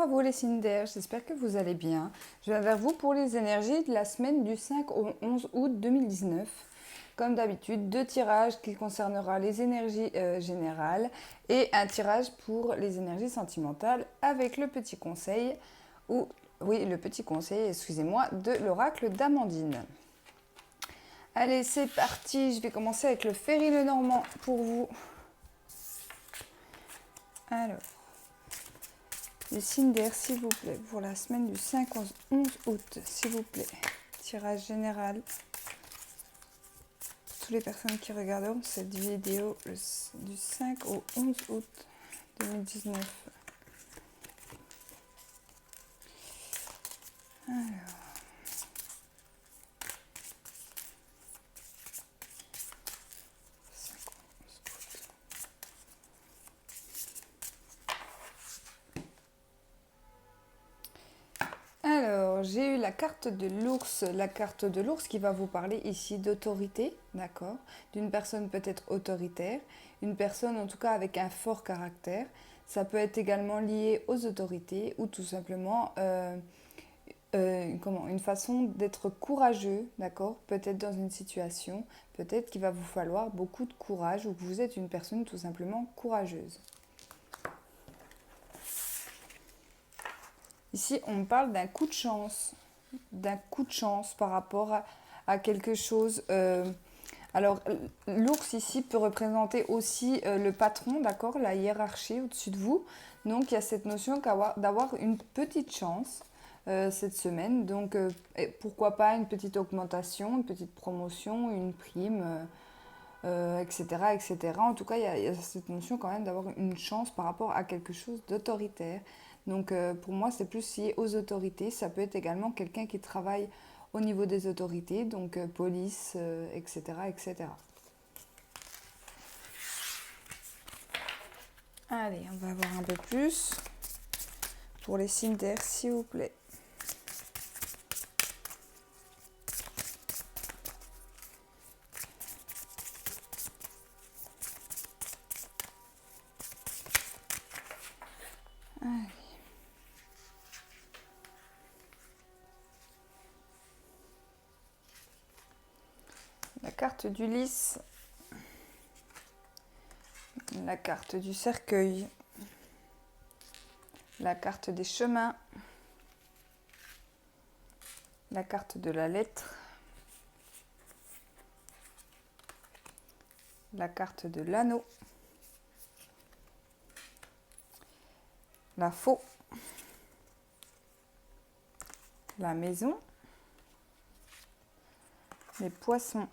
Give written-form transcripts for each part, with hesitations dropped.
à vous les signes d'air, j'espère que vous allez bien. Je viens vers vous pour les énergies de la semaine du 5 au 11 août 2019. Comme d'habitude, deux tirages qui concernera les énergies générales et un tirage pour les énergies sentimentales avec le petit conseil, le petit conseil, excusez-moi, de l'oracle d'Amandine. Allez, c'est parti, je vais commencer avec le Ferry Lenormand pour vous. Alors, les signes d'air, s'il vous plaît, pour la semaine du 5 au 11 août, s'il vous plaît. Tirage général. Toutes les personnes qui regarderont cette vidéo du 5 au 11 août 2019. Alors. Alors, j'ai eu la carte de l'ours qui va vous parler ici d'autorité, d'accord, d'une personne peut-être autoritaire, une personne en tout cas avec un fort caractère. Ça peut être également lié aux autorités ou tout simplement une façon d'être courageux, d'accord, peut-être dans une situation, peut-être qu'il va vous falloir beaucoup de courage ou que vous êtes une personne tout simplement courageuse. Ici, on me parle d'un coup de chance par rapport à quelque chose. Alors, l'ours ici peut représenter aussi le patron, d'accord, la hiérarchie au-dessus de vous. Donc, il y a cette notion d'avoir une petite chance cette semaine. Donc, pourquoi pas une petite augmentation, une petite promotion, une prime, etc., etc. En tout cas, il y a cette notion quand même d'avoir une chance par rapport à quelque chose d'autoritaire. Donc pour moi, c'est plus lié aux autorités. Ça peut être également quelqu'un qui travaille au niveau des autorités, donc police, etc., etc. Allez, on va voir un peu plus pour les signes d'air, s'il vous plaît. Allez. La carte du lys, la carte du cercueil, la carte des chemins, la carte de la lettre, la carte de l'anneau, la faux, la maison, les poissons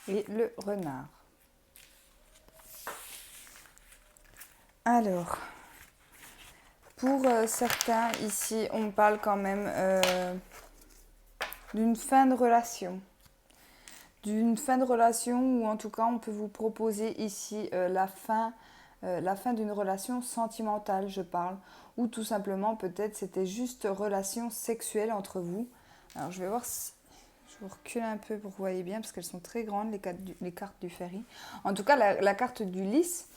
et le renard. Alors, pour certains, ici, on parle quand même d'une fin de relation. D'une fin de relation ou en tout cas, on peut vous proposer ici la fin d'une relation sentimentale, je parle. Ou tout simplement, peut-être, c'était juste relation sexuelle entre vous. Alors, je vais voir si... Je vous recule un peu pour que vous voyez bien, parce qu'elles sont très grandes, les cartes du Ferry. En tout cas, la carte du lys,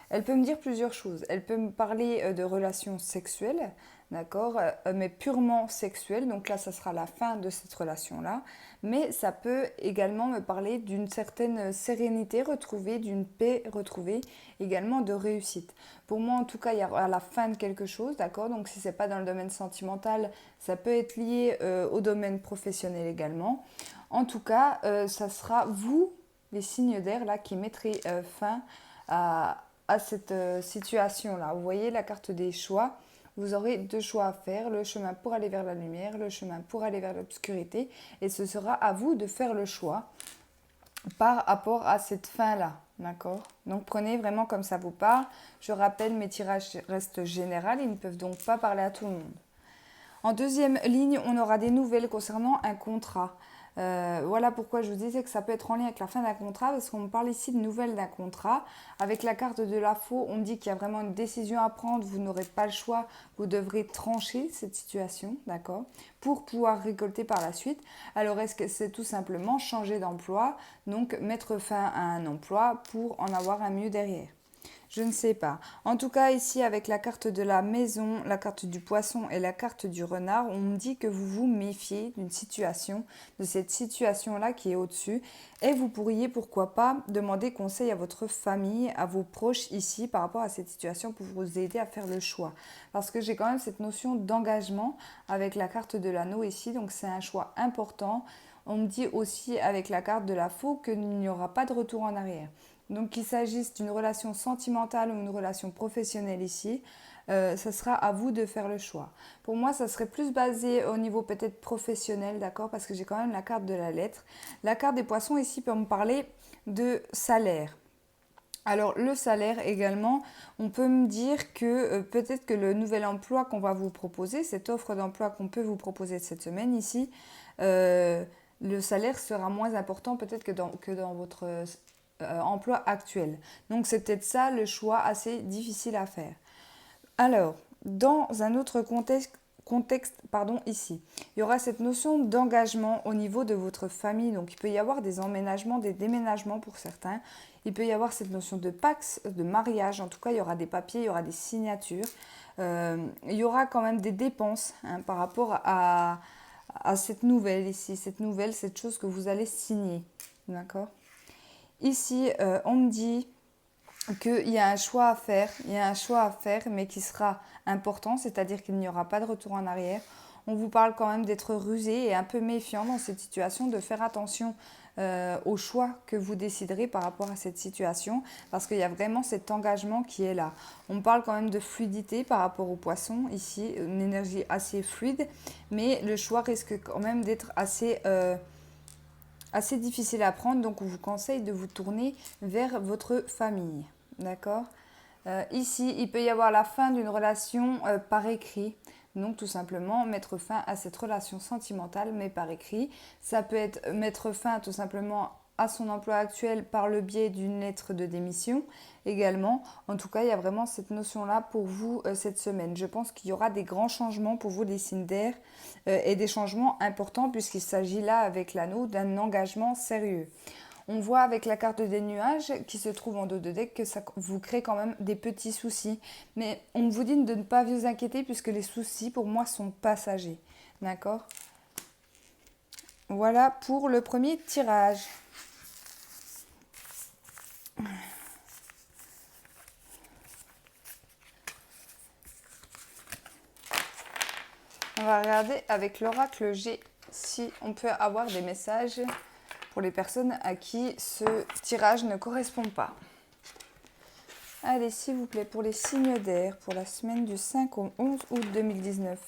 elle peut me dire plusieurs choses. Elle peut me parler de relations sexuelles, d'accord, mais purement sexuelles. Donc là, ça sera la fin de cette relation-là. Mais ça peut également me parler d'une certaine sérénité retrouvée, d'une paix retrouvée, également de réussite. Pour moi, en tout cas, il y a la fin de quelque chose, d'accord. Donc si ce n'est pas dans le domaine sentimental, ça peut être lié au domaine professionnel également. En tout cas, ça sera vous, les signes d'air, là, qui mettrez fin à cette situation-là. Vous voyez la carte des choix. Vous aurez deux choix à faire, le chemin pour aller vers la lumière, le chemin pour aller vers l'obscurité. Et ce sera à vous de faire le choix par rapport à cette fin-là. D'accord? Donc prenez vraiment comme ça vous parle. Je rappelle, mes tirages restent généraux, ils ne peuvent donc pas parler à tout le monde. En deuxième ligne, on aura des nouvelles concernant un contrat. Voilà pourquoi je vous disais que ça peut être en lien avec la fin d'un contrat, parce qu'on me parle ici de nouvelles d'un contrat. Avec la carte de la faux, on me dit qu'il y a vraiment une décision à prendre, vous n'aurez pas le choix, vous devrez trancher cette situation, d'accord, pour pouvoir récolter par la suite. Alors est-ce que c'est tout simplement changer d'emploi, donc mettre fin à un emploi pour en avoir un mieux derrière? Je ne sais pas. En tout cas, ici, avec la carte de la maison, la carte du poisson et la carte du renard, on me dit que vous vous méfiez d'une situation, de cette situation-là qui est au-dessus. Et vous pourriez, pourquoi pas, demander conseil à votre famille, à vos proches ici, par rapport à cette situation pour vous aider à faire le choix. Parce que j'ai quand même cette notion d'engagement avec la carte de l'anneau ici, donc c'est un choix important. On me dit aussi avec la carte de la faux qu'il n'y aura pas de retour en arrière. Donc qu'il s'agisse d'une relation sentimentale ou une relation professionnelle ici, ça sera à vous de faire le choix. Pour moi, ça serait plus basé au niveau peut-être professionnel, d'accord, parce que j'ai quand même la carte de la lettre. La carte des poissons ici peut me parler de salaire. Alors le salaire également, on peut me dire que peut-être que le nouvel emploi qu'on va vous proposer, cette offre d'emploi qu'on peut vous proposer cette semaine ici, le salaire sera moins important peut-être que dans votre emploi actuel. Donc c'est peut-être ça le choix assez difficile à faire. Alors, dans un autre contexte ici, il y aura cette notion d'engagement au niveau de votre famille. Donc il peut y avoir des emménagements, des déménagements pour certains. Il peut y avoir cette notion de pax, de mariage. En tout cas, il y aura des papiers, il y aura des signatures. Il y aura quand même des dépenses par rapport à cette nouvelle ici, cette chose que vous allez signer. D'accord ? Ici, on me dit qu'il y a un choix à faire, mais qui sera important, c'est-à-dire qu'il n'y aura pas de retour en arrière. On vous parle quand même d'être rusé et un peu méfiant dans cette situation, de faire attention au choix que vous déciderez par rapport à cette situation, parce qu'il y a vraiment cet engagement qui est là. On parle quand même de fluidité par rapport au poisson, ici, une énergie assez fluide, mais le choix risque quand même d'être assez difficile à prendre, donc on vous conseille de vous tourner vers votre famille. D'accord ? Ici, il peut y avoir la fin d'une relation par écrit. Donc tout simplement mettre fin à cette relation sentimentale, mais par écrit. Ça peut être mettre fin tout simplement à son emploi actuel par le biais d'une lettre de démission également. En tout cas, il y a vraiment cette notion-là pour vous cette semaine. Je pense qu'il y aura des grands changements pour vous, les signes d'air, et des changements importants puisqu'il s'agit là, avec l'anneau, d'un engagement sérieux. On voit avec la carte des nuages qui se trouve en dos de deck que ça vous crée quand même des petits soucis. Mais on vous dit de ne pas vous inquiéter puisque les soucis pour moi sont passagers. D'accord ? Voilà pour le premier tirage. On va regarder avec l'oracle G si on peut avoir des messages pour les personnes à qui ce tirage ne correspond pas. Allez, s'il vous plaît, pour les signes d'air, pour la semaine du 5 au 11 août 2019.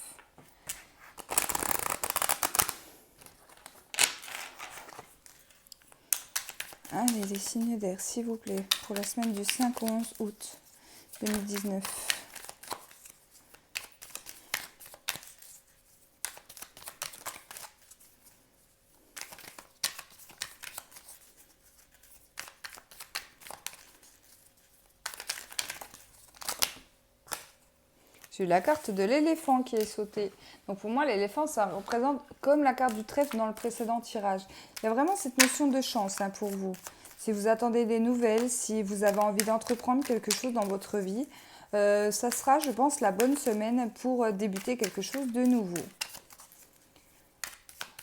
Allez, les signes d'air, s'il vous plaît, pour la semaine du 5 au 11 août 2019. J'ai eu la carte de l'éléphant qui est sautée. Donc pour moi, l'éléphant, ça représente comme la carte du trèfle dans le précédent tirage. Il y a vraiment cette notion de chance pour vous. Si vous attendez des nouvelles, si vous avez envie d'entreprendre quelque chose dans votre vie, ça sera, je pense, la bonne semaine pour débuter quelque chose de nouveau.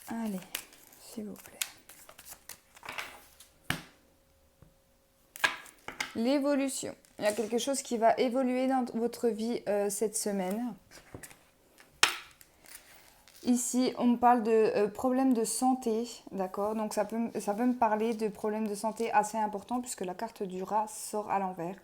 Allez, s'il vous plaît. L'évolution. Il y a quelque chose qui va évoluer dans votre vie cette semaine. Ici, on me parle de problèmes de santé, d'accord ? Donc ça peut me parler de problèmes de santé assez importants puisque la carte du rat sort à l'envers.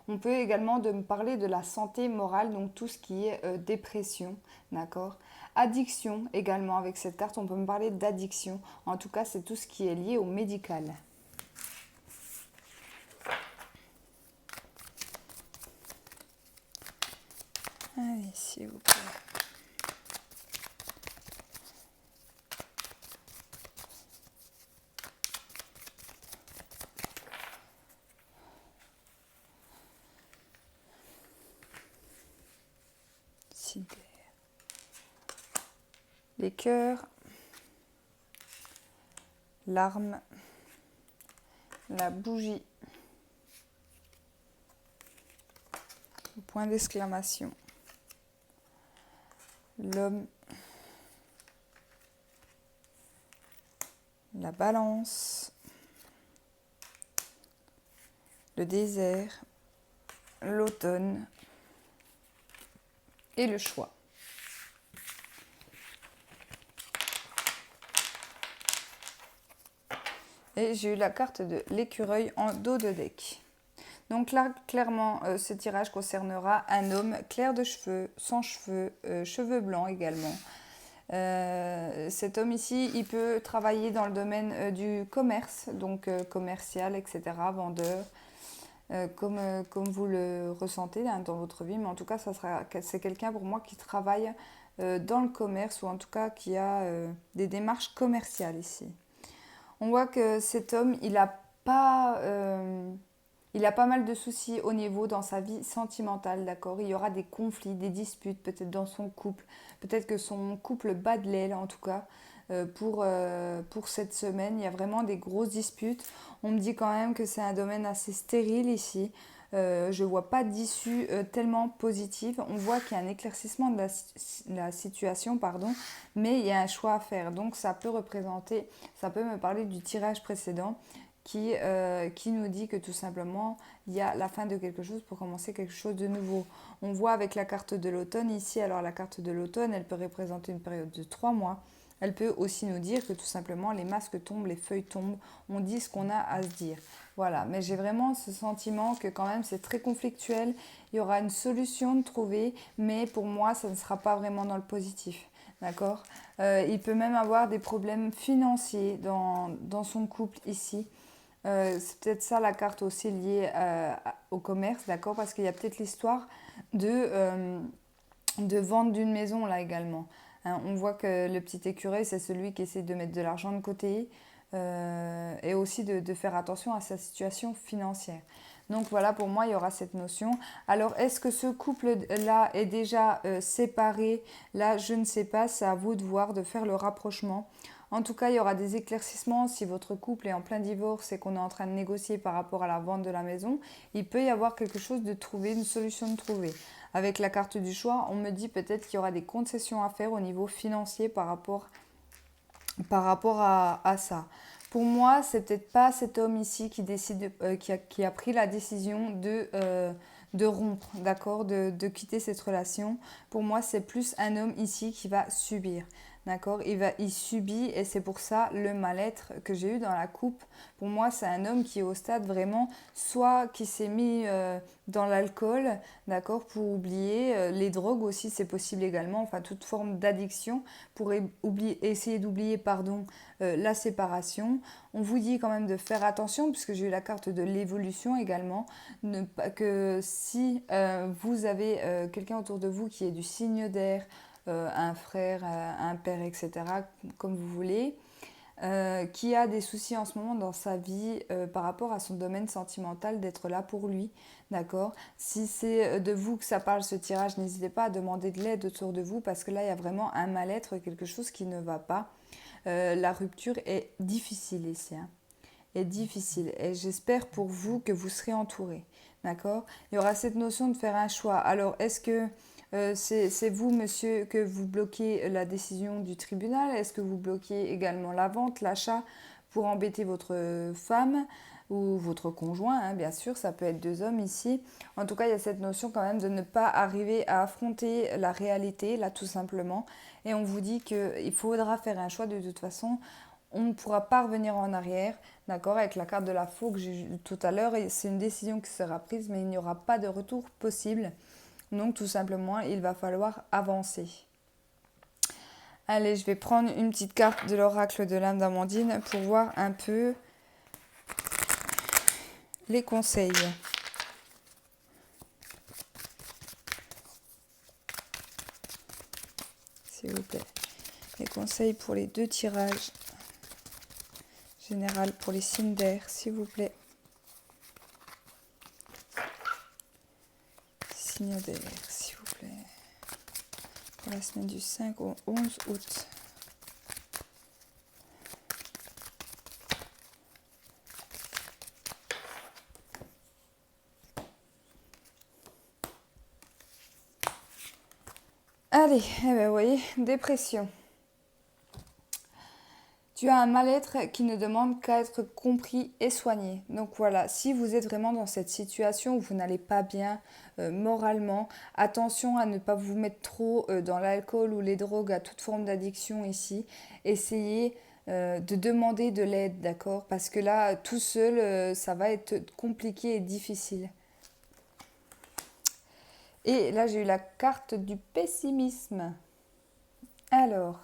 On peut également me parler de la santé morale, donc tout ce qui est dépression, d'accord ? Addiction également, avec cette carte, on peut me parler d'addiction. En tout cas, c'est tout ce qui est lié au médical. Allez, s'il vous plaît. Les cœurs, l'arme, la bougie, point d'exclamation. L'homme, la balance, le désert, l'automne et le choix. Et j'ai eu la carte de l'écureuil en dos de deck. Donc là, clairement, ce tirage concernera un homme clair de cheveux, sans cheveux, cheveux blancs également. Cet homme ici, il peut travailler dans le domaine du commerce, donc commercial, etc., vendeur, comme vous le ressentez là, dans votre vie. Mais en tout cas, c'est quelqu'un pour moi qui travaille dans le commerce, ou en tout cas qui a des démarches commerciales ici. On voit que cet homme, il a pas mal de soucis au niveau dans sa vie sentimentale, d'accord? Il y aura des conflits, des disputes, peut-être dans son couple. Peut-être que son couple bat de l'aile, en tout cas. Pour cette semaine, il y a vraiment des grosses disputes. On me dit quand même que c'est un domaine assez stérile ici. Je ne vois pas d'issue tellement positive. On voit qu'il y a un éclaircissement de la situation, pardon, mais il y a un choix à faire. Donc ça peut me parler du tirage précédent qui nous dit que tout simplement, il y a la fin de quelque chose pour commencer quelque chose de nouveau. On voit avec la carte de l'automne ici, alors la carte de l'automne, elle peut représenter une période de 3 mois. Elle peut aussi nous dire que tout simplement les masques tombent, les feuilles tombent, on dit ce qu'on a à se dire. Voilà, mais j'ai vraiment ce sentiment que quand même c'est très conflictuel, il y aura une solution de trouver, mais pour moi ça ne sera pas vraiment dans le positif. D'accord. Il peut même avoir des problèmes financiers dans son couple ici. C'est peut-être ça la carte aussi liée au commerce, d'accord, parce qu'il y a peut-être l'histoire de vente d'une maison là également. Hein, on voit que le petit écureuil, c'est celui qui essaie de mettre de l'argent de côté et aussi de faire attention à sa situation financière. Donc voilà, pour moi, il y aura cette notion. Alors, est-ce que ce couple-là est déjà séparé? Là, je ne sais pas, c'est à vous de voir, de faire le rapprochement. En tout cas, il y aura des éclaircissements si votre couple est en plein divorce et qu'on est en train de négocier par rapport à la vente de la maison. Il peut y avoir quelque chose de trouvé, une solution de trouver. Avec la carte du choix, on me dit peut-être qu'il y aura des concessions à faire au niveau financier par rapport à ça. Pour moi, c'est peut-être pas cet homme ici qui décide, qui a pris la décision de rompre, d'accord, de quitter cette relation. Pour moi, c'est plus un homme ici qui va subir. D'accord, il subit, et c'est pour ça le mal-être que j'ai eu dans la coupe. Pour moi, c'est un homme qui est au stade vraiment, soit qui s'est mis dans l'alcool, d'accord, pour oublier. Les drogues aussi, c'est possible également, enfin toute forme d'addiction pour essayer d'oublier, la séparation. On vous dit quand même de faire attention, puisque j'ai eu la carte de l'évolution également, que si vous avez quelqu'un autour de vous qui est du signe d'air, un frère, un père, etc., comme vous voulez, qui a des soucis en ce moment dans sa vie par rapport à son domaine sentimental, d'être là pour lui, d'accord? Si c'est de vous que ça parle ce tirage, n'hésitez pas à demander de l'aide autour de vous, parce que là, il y a vraiment un mal-être, quelque chose qui ne va pas. La rupture est difficile ici, hein, est difficile, et j'espère pour vous que vous serez entouré, d'accord? Il y aura cette notion de faire un choix. Alors, est-ce que c'est vous, monsieur, que vous bloquez la décision du tribunal? Est-ce que vous bloquez également la vente, l'achat, pour embêter votre femme ou votre conjoint, hein, bien sûr, ça peut être 2 hommes ici. En tout cas, il y a cette notion quand même de ne pas arriver à affronter la réalité, là, tout simplement. Et on vous dit qu'il faudra faire un choix de toute façon. On ne pourra pas revenir en arrière, d'accord, avec la carte de la faux que j'ai eue tout à l'heure. C'est une décision qui sera prise, mais il n'y aura pas de retour possible. Donc tout simplement, il va falloir avancer. Allez, je vais prendre une petite carte de l'oracle de l'âme d'Amandine pour voir un peu les conseils. S'il vous plaît. Les conseils pour les 2 tirages. Général pour les signes d'air, s'il vous plaît. Signe d'air, s'il vous plaît. Pour la semaine du 5 au 11 août. Allez, eh ben, vous voyez, dépression. Tu as un mal-être qui ne demande qu'à être compris et soigné. Donc voilà, si vous êtes vraiment dans cette situation où vous n'allez pas bien moralement, attention à ne pas vous mettre trop dans l'alcool ou les drogues, à toute forme d'addiction ici. Essayez de demander de l'aide, d'accord? Parce que là, tout seul, ça va être compliqué et difficile. Et là, j'ai eu la carte du pessimisme. Alors,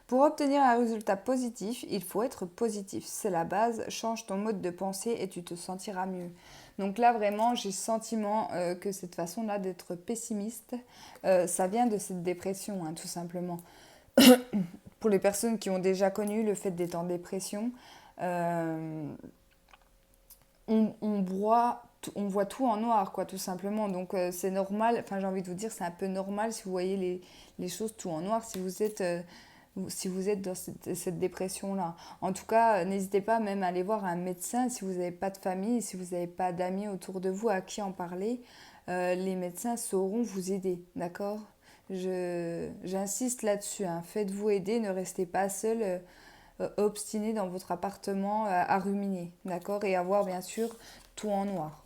pour obtenir un résultat positif, il faut être positif. C'est la base. Change ton mode de pensée et tu te sentiras mieux. Donc là, vraiment, j'ai le sentiment que cette façon-là d'être pessimiste, ça vient de cette dépression, hein, tout simplement. Pour les personnes qui ont déjà connu le fait d'être en dépression, euh, on voit tout en noir, quoi, tout simplement. Donc c'est normal, enfin j'ai envie de vous dire, c'est un peu normal si vous voyez les choses tout en noir, si vous êtes dans cette dépression-là. En tout cas, n'hésitez pas même à aller voir un médecin si vous n'avez pas de famille, si vous n'avez pas d'amis autour de vous à qui en parler. Les médecins sauront vous aider, d'accord? J'insiste là-dessus, hein. Faites-vous aider, ne restez pas seul, obstiné dans votre appartement à ruminer, d'accord? Et à voir bien sûr tout en noir.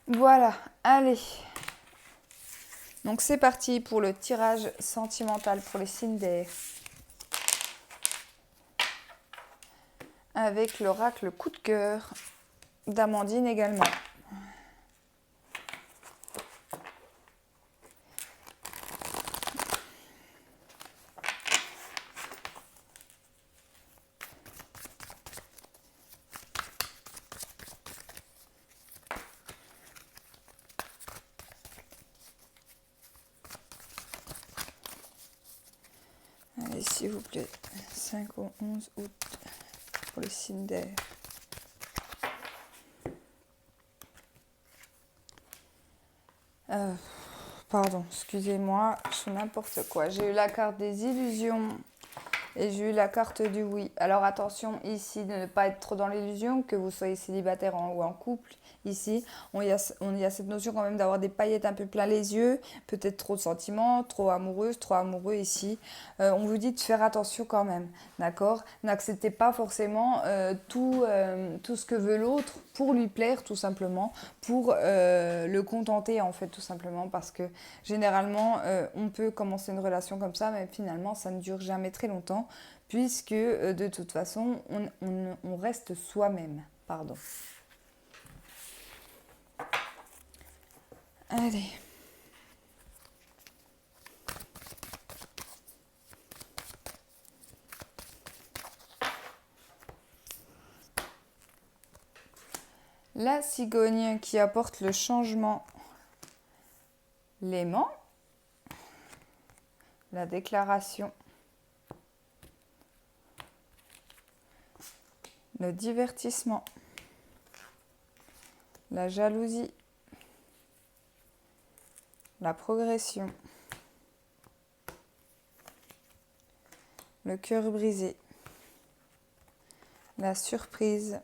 Voilà, allez. Donc c'est parti pour le tirage sentimental pour les signes d'air. Avec l'oracle coup de cœur d'Amandine également. Allez, s'il vous plaît, 5 au 11 août pour les signes d'air. Pardon, excusez-moi, je fais n'importe quoi. J'ai eu la carte des illusions et j'ai eu la carte du oui. Alors attention ici de ne pas être trop dans l'illusion, que vous soyez célibataire ou en couple. Ici, y a cette notion quand même d'avoir des paillettes un peu plein les yeux, peut-être trop de sentiments, trop amoureuse, trop amoureux ici. On vous dit de faire attention quand même, d'accord? N'acceptez pas forcément tout ce que veut l'autre pour lui plaire tout simplement, pour le contenter en fait tout simplement, parce que généralement on peut commencer une relation comme ça, mais finalement ça ne dure jamais très longtemps, puisque de toute façon on reste soi-même. Pardon. Allez. La cigogne qui apporte le changement. L'aimant. La déclaration. Le divertissement. La jalousie. La progression. Le cœur brisé. La surprise.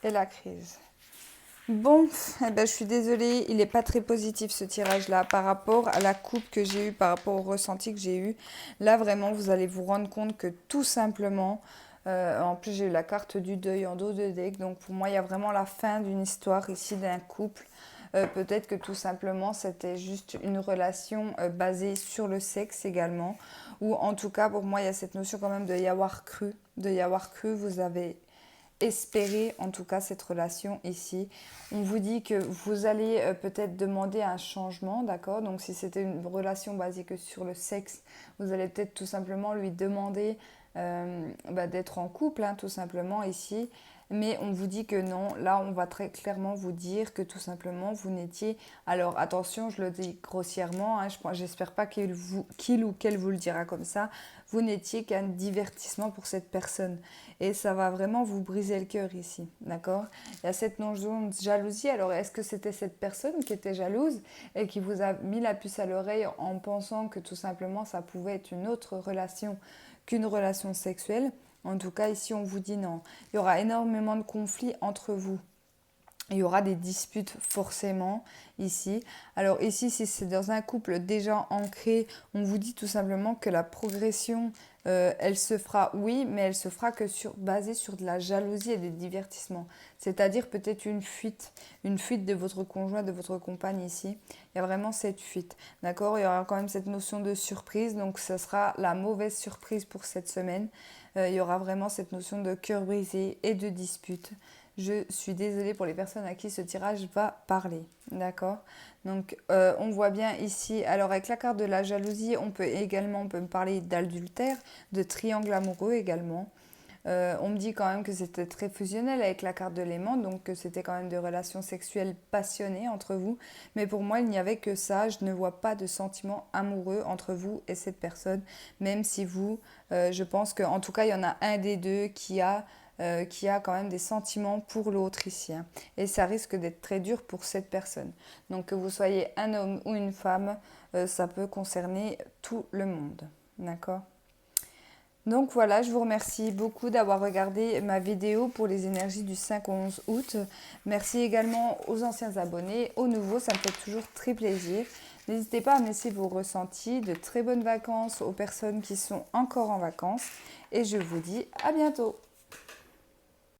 Et la crise. Bon, eh ben, je suis désolée, il n'est pas très positif ce tirage-là par rapport à la coupe que j'ai eue, par rapport au ressenti que j'ai eu. Là, vraiment, vous allez vous rendre compte que tout simplement, en plus j'ai eu la carte du deuil en dos de deck, donc pour moi, il y a vraiment la fin d'une histoire ici d'un couple. Peut-être que tout simplement, c'était juste une relation basée sur le sexe également. Ou en tout cas, pour moi, il y a cette notion quand même de y avoir cru. De y avoir cru, vous avez espérer en tout cas cette relation ici. On vous dit que vous allez peut-être demander un changement, d'accord? Donc si c'était une relation basée que sur le sexe, vous allez peut-être tout simplement lui demander d'être en couple, hein, tout simplement ici. Mais on vous dit que non, là on va très clairement vous dire que tout simplement vous n'étiez... Alors attention, je le dis grossièrement, hein, j'espère pas qu'il ou qu'elle vous le dira comme ça, vous n'étiez qu'un divertissement pour cette personne. Et ça va vraiment vous briser le cœur ici, d'accord? Il y a cette notion de jalousie. Alors est-ce que c'était cette personne qui était jalouse et qui vous a mis la puce à l'oreille en pensant que tout simplement ça pouvait être une autre relation qu'une relation sexuelle? En tout cas, ici, on vous dit non. Il y aura énormément de conflits entre vous. Il y aura des disputes forcément ici. Alors ici, si c'est dans un couple déjà ancré, on vous dit tout simplement que la progression, elle se fera, oui, mais elle se fera que basée sur de la jalousie et des divertissements. C'est-à-dire peut-être une fuite de votre conjoint, de votre compagne ici. Il y a vraiment cette fuite, d'accord? Il y aura quand même cette notion de surprise, donc ce sera la mauvaise surprise pour cette semaine. Il y aura vraiment cette notion de cœur brisé et de dispute. Je suis désolée pour les personnes à qui ce tirage va parler, d'accord? Donc, on voit bien ici, alors avec la carte de la jalousie, on peut me parler d'adultère, de triangle amoureux également. On me dit quand même que c'était très fusionnel avec la carte de l'aimant, donc que c'était quand même des relations sexuelles passionnées entre vous. Mais pour moi, il n'y avait que ça. Je ne vois pas de sentiment amoureux entre vous et cette personne, même si vous, je pense qu'en tout cas, il y en a un des deux qui a quand même des sentiments pour l'autre ici, hein. Et ça risque d'être très dur pour cette personne. Donc que vous soyez un homme ou une femme, ça peut concerner tout le monde. D'accord? Donc voilà, je vous remercie beaucoup d'avoir regardé ma vidéo pour les énergies du 5 au 11 août. Merci également aux anciens abonnés, aux nouveaux, ça me fait toujours très plaisir. N'hésitez pas à me laisser vos ressentis, de très bonnes vacances aux personnes qui sont encore en vacances. Et je vous dis à bientôt.